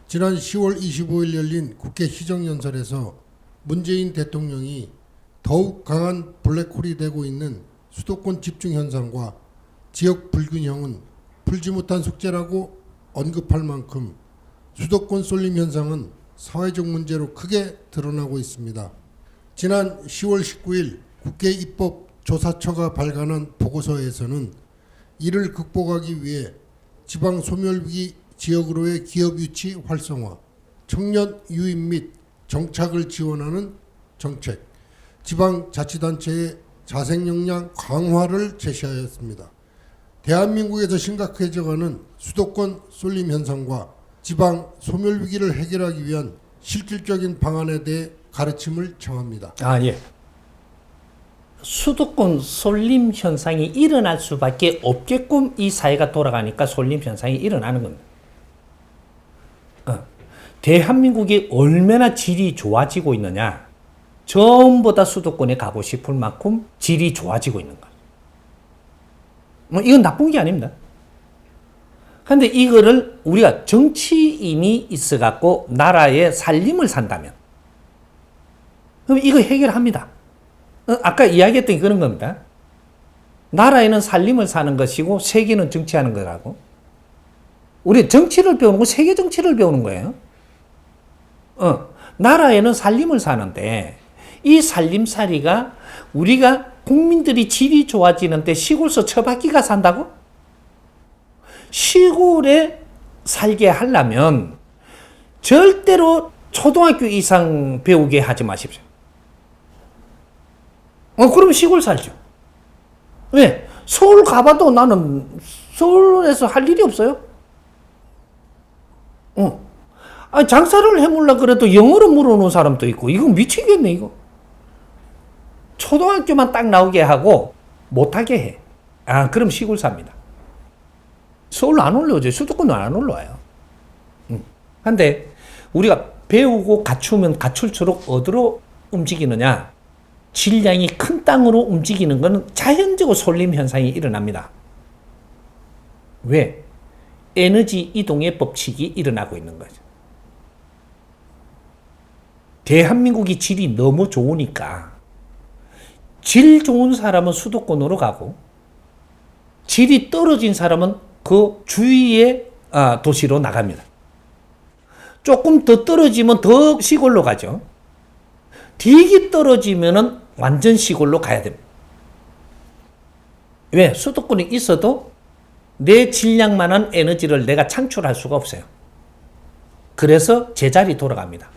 지난 10월 25일 열린 국회 시정연설에서 문재인 대통령이 더욱 강한 블랙홀이 되고 있는 수도권 집중 현상과 지역 불균형은 풀지 못한 숙제라고 언급할 만큼 수도권 쏠림 현상은 사회적 문제로 크게 드러나고 있습니다. 지난 10월 19일 국회 입법조사처가 발간한 보고서에서는 이를 극복하기 위해 지방 소멸위기 지역으로의 기업 유치 활성화, 청년 유입 및 정착을 지원하는 정책, 지방자치단체의 자생 역량 강화를 제시하였습니다. 대한민국에서 심각해져가는 수도권 쏠림 현상과 지방 소멸 위기를 해결하기 위한 실질적인 방안에 대해 가르침을 청합니다. 예. 수도권 쏠림 현상이 일어날 수밖에 없게끔 이 사회가 돌아가니까 쏠림 현상이 일어나는 겁니다. 대한민국이 얼마나 질이 좋아지고 있느냐. 전부 다 수도권에 가고 싶을 만큼 질이 좋아지고 있는 거예요. 이건 나쁜 게 아닙니다. 그런데 이거를 우리가 정치인이 있어갖고 나라의 살림을 산다면, 그럼 이거 해결합니다. 아까 이야기했던 게 그런 겁니다. 나라에는 살림을 사는 것이고 세계는 정치하는 거라고. 우리 정치를 배우는 거 세계 정치를 배우는 거예요. 나라에는 살림을 사는데 이 살림살이가 우리가 국민들이 질이 좋아지는데 시골서 처박기가 산다고? 시골에 살게 하려면 절대로 초등학교 이상 배우게 하지 마십시오. 그러면 시골 살죠. 왜? 서울 가봐도 나는 서울에서 할 일이 없어요. 장사를 해물라 그래도 영어로 물어놓은 사람도 있고, 이거 미치겠네, 이거. 초등학교만 딱 나오게 하고, 못하게 해. 그럼 시골 삽니다. 서울 안 올라오죠. 수도권은 안 올라와요. 근데 우리가 배우고 갖추면 갖출수록 어디로 움직이느냐? 질량이 큰 땅으로 움직이는 것은 자연적으로 쏠림 현상이 일어납니다. 왜? 에너지 이동의 법칙이 일어나고 있는 거죠. 대한민국이 질이 너무 좋으니까 질 좋은 사람은 수도권으로 가고 질이 떨어진 사람은 그 주위의 도시로 나갑니다. 조금 더 떨어지면 더 시골로 가죠. 되게 떨어지면은 완전 시골로 가야 됩니다. 왜? 수도권에 있어도 내 질량만한 에너지를 내가 창출할 수가 없어요. 그래서 제자리 돌아갑니다.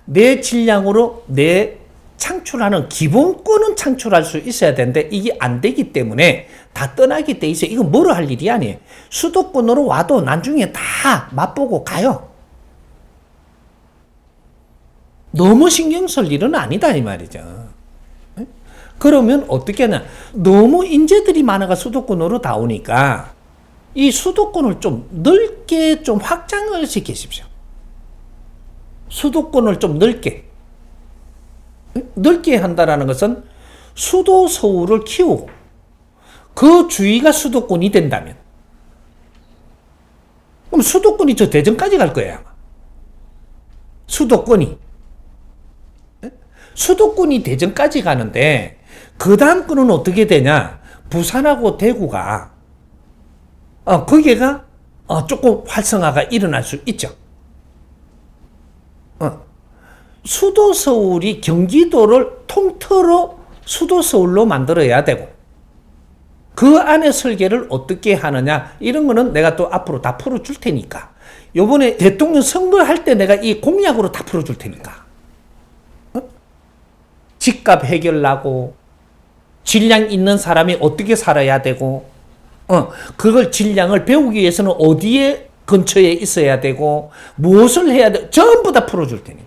내 질량으로 내 창출하는 기본권은 창출할 수 있어야 되는데 이게 안 되기 때문에 다 떠나게 돼 있어요. 이건 뭐로 할 일이 아니에요. 수도권으로 와도 나중에 다 맛보고 가요. 너무 신경 쓸 일은 아니다 이 말이죠. 그러면 어떻게 하냐. 너무 인재들이 많아가 수도권으로 다 오니까 이 수도권을 좀 넓게 좀 확장을 시키십시오. 수도권을 좀 넓게 한다라는 것은 수도 서울을 키우고 그 주위가 수도권이 된다면, 그럼 수도권이 저 대전까지 갈 거예요. 수도권이 대전까지 가는데 그 다음 거는 어떻게 되냐. 부산하고 대구가 거기가 조금 활성화가 일어날 수 있죠. 수도 서울이 경기도를 통틀어 수도 서울로 만들어야 되고 그 안에 설계를 어떻게 하느냐 이런 거는 내가 또 앞으로 다 풀어줄 테니까 요번에 대통령 선거할 때 내가 이 공약으로 다 풀어줄 테니까 집값 해결하고 질량 있는 사람이 어떻게 살아야 되고 그걸 질량을 배우기 위해서는 어디에 근처에 있어야 되고 무엇을 해야 돼 전부 다 풀어줄 테니까.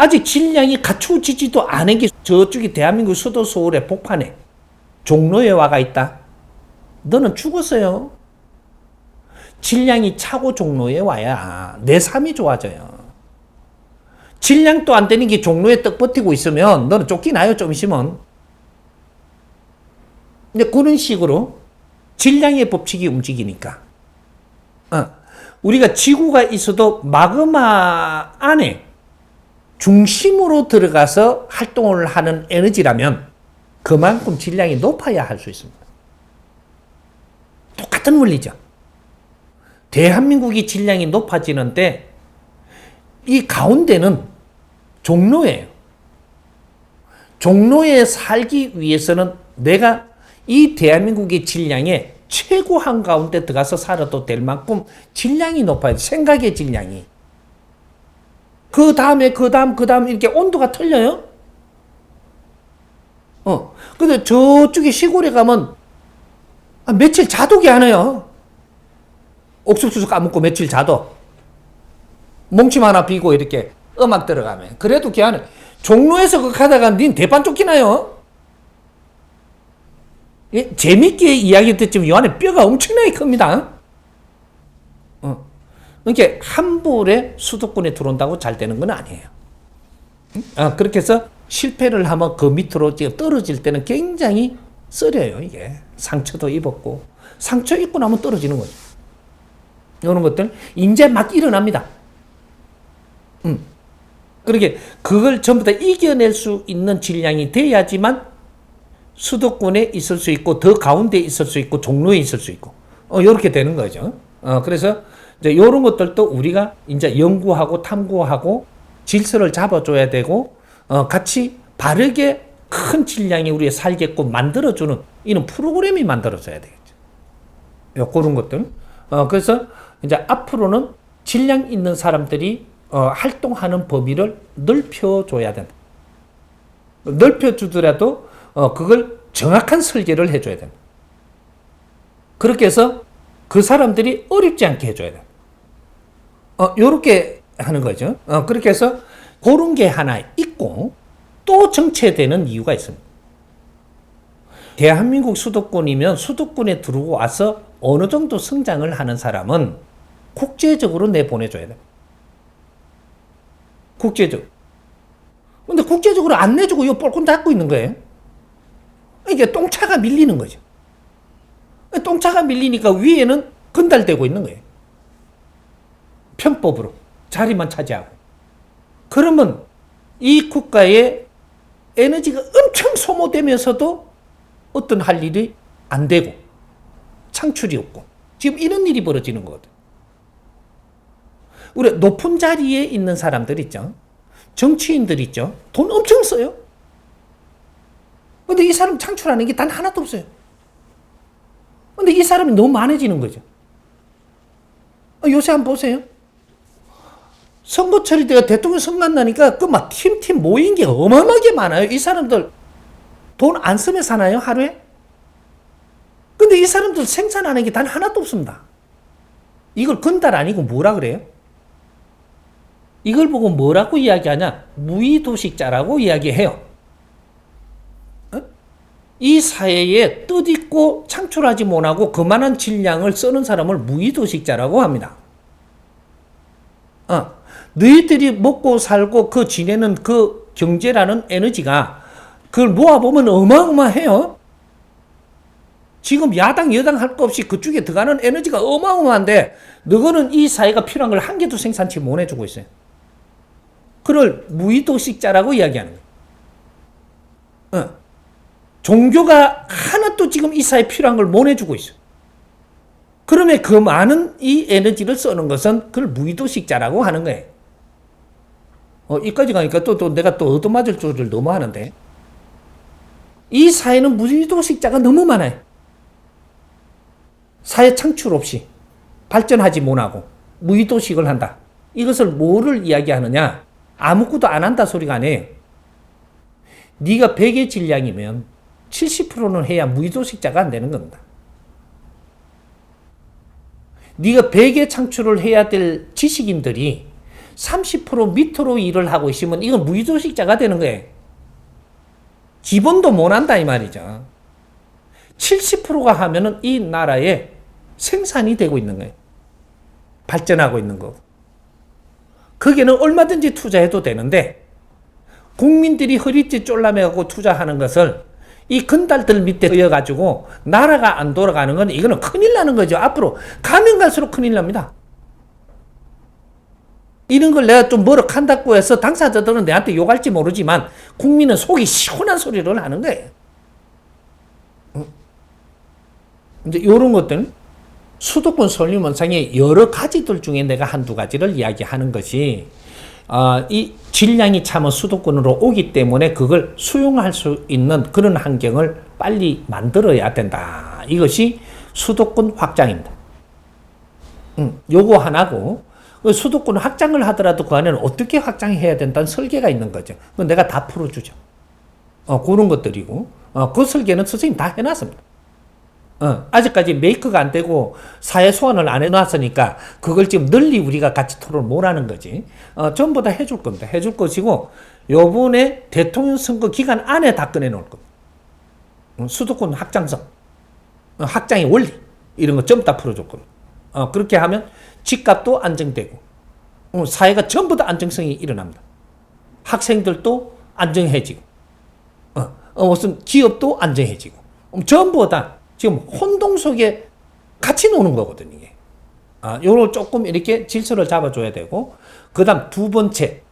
아직 질량이 갖추어지지도 않은 게 저쪽이 대한민국 수도 서울의 복판에 종로에 와가 있다. 너는 죽었어요. 질량이 차고 종로에 와야 내 삶이 좋아져요. 질량도 안 되는 게 종로에 떡 버티고 있으면 너는 쫓기나요 좀 있으면. 근데 그런 식으로 질량의 법칙이 움직이니까. 우리가 지구가 있어도 마그마 안에 중심으로 들어가서 활동을 하는 에너지라면 그만큼 질량이 높아야 할 수 있습니다. 똑같은 원리죠. 대한민국이 질량이 높아지는데 이 가운데는 종로예요. 종로에 살기 위해서는 내가 이 대한민국의 질량에 최고 한가운데 들어가서 살아도 될 만큼 질량이 높아야 돼. 생각의 질량이. 그 다음에 그 다음 이렇게 온도가 틀려요. 근데 저쪽에 시골에 가면 며칠 자독이 안 해요. 옥수수 까먹고 며칠 자도. 몽침 하나 비고 이렇게 음악 들어가면. 그래도 걔 안에 종로에서 그 가다가 닌 대판 쫓기나요? 예, 재밌게 이야기 듣지만 이 안에 뼈가 엄청나게 큽니다. 그러니까 한 볼에 수도권에 들어온다고 잘 되는 건 아니에요. 그렇게 해서 실패를 하면 그 밑으로 떨어질 때는 굉장히 쓰려요. 이게 상처도 입었고 상처 입고 나면 떨어지는 거죠. 이런 것들 이제 막 일어납니다. 그렇게 그걸 전부 다 이겨낼 수 있는 질량이 돼야지만 수도권에 있을 수 있고 더 가운데 있을 수 있고 종로에 있을 수 있고 이렇게 되는 거죠. 그래서 이제 이런 것들도 우리가 이제 연구하고 탐구하고 질서를 잡아줘야 되고 같이 바르게 큰 질량이 우리가 살게끔 만들어주는 이런 프로그램이 만들어져야 되겠죠. 그런 것들. 그래서 이제 앞으로는 질량 있는 사람들이 활동하는 범위를 넓혀줘야 된다. 넓혀주더라도 그걸 정확한 설계를 해줘야 된다. 그렇게 해서 그 사람들이 어렵지 않게 해줘야 된다. 요렇게 하는 거죠. 그렇게 해서 그런 게 하나 있고 또 정체되는 이유가 있습니다. 대한민국 수도권이면 수도권에 들어오고 와서 어느 정도 성장을 하는 사람은 국제적으로 내보내줘야 돼. 국제적으로. 근데 국제적으로 안 내주고 이거 뻘건 닫고 있는 거예요. 이게 똥차가 밀리는 거죠. 똥차가 밀리니까 위에는 건달되고 있는 거예요. 편법으로 자리만 차지하고. 그러면 이 국가의 에너지가 엄청 소모되면서도 어떤 할 일이 안 되고 창출이 없고 지금 이런 일이 벌어지는 거거든. 우리 높은 자리에 있는 사람들 있죠. 정치인들 있죠. 돈 엄청 써요. 근데 이 사람 창출하는 게 단 하나도 없어요. 근데 이 사람이 너무 많아지는 거죠. 요새 한번 보세요. 선거철이 돼가 대통령 선거 나니까 그 막 팀 모인 게 어마어마하게 많아요. 이 사람들 돈 안 쓰면 사나요? 하루에? 근데 이 사람들 생산하는 게 단 하나도 없습니다. 이걸 건달 아니고 뭐라 그래요? 이걸 보고 뭐라고 이야기하냐? 무의도식자라고 이야기해요. 이 사회에 뜻있고 창출하지 못하고 그만한 질량을 쓰는 사람을 무의도식자라고 합니다. 너희들이 먹고 살고 그 지내는 그 경제라는 에너지가 그걸 모아보면 어마어마해요. 지금 야당 여당 할 거 없이 그쪽에 들어가는 에너지가 어마어마한데 너희는 이 사회가 필요한 걸 한 개도 생산치 못해주고 있어요. 그걸 무의도식자라고 이야기하는 거예요. 종교가 하나도 지금 이 사회에 필요한 걸 못 해주고 있어요. 그러면 그 많은 이 에너지를 쓰는 것은 그걸 무의도식자라고 하는 거예요. 이까지 가니까 또 내가 또 얻어맞을 줄을 너무 하는데 이 사회는 무의도식자가 너무 많아요. 사회 창출 없이 발전하지 못하고 무의도식을 한다. 이것을 뭐를 이야기하느냐? 아무것도 안 한다 소리가 아니에요. 네가 100의 질량이면 70%는 해야 무의도식자가 안 되는 겁니다. 네가 100의 창출을 해야 될 지식인들이 30% 밑으로 일을 하고 있으면 이건 무의도식자가 되는 거예요. 기본도 못 한다 이 말이죠. 70%가 하면은 이 나라에 생산이 되고 있는 거예요. 발전하고 있는 거고. 거기에는 얼마든지 투자해도 되는데 국민들이 허리띠 쫄라매갖고 투자하는 것을 이 건달들 밑에 의여가지고 나라가 안 돌아가는 건 이거는 큰일 나는 거죠. 앞으로 가면 갈수록 큰일 납니다. 이런 걸 내가 좀 뭐라 한다고 해서 당사자들은 내한테 욕할지 모르지만 국민은 속이 시원한 소리를 하는 거예요. 이제 이런 것들은 수도권 설립 원상의 여러 가지들 중에 내가 한두 가지를 이야기하는 것이 이 질량이 참은 수도권으로 오기 때문에 그걸 수용할 수 있는 그런 환경을 빨리 만들어야 된다. 이것이 수도권 확장입니다. 요거 하나고 수도권 확장을 하더라도 그 안에는 어떻게 확장해야 된다는 설계가 있는 거죠. 그건 내가 다 풀어주죠. 그런 것들이고 그 설계는 선생님 다 해놨습니다. 아직까지 메이크가 안 되고 사회 소환을 안 해놨으니까 그걸 지금 널리 우리가 같이 토론을 못 하는 거지. 전부 다 해줄 겁니다. 해줄 것이고 요번에 대통령 선거 기간 안에 다 꺼내놓을 겁니다. 수도권 확장성, 확장의 원리 이런 거 전부 다 풀어줄 겁니다. 그렇게 하면 집값도 안정되고 사회가 전부 다 안정성이 일어납니다. 학생들도 안정해지고 무슨 기업도 안정해지고 전부 다 지금 혼동 속에 같이 노는 거거든요. 이게. 요걸 조금 이렇게 질서를 잡아줘야 되고, 그 다음 두 번째,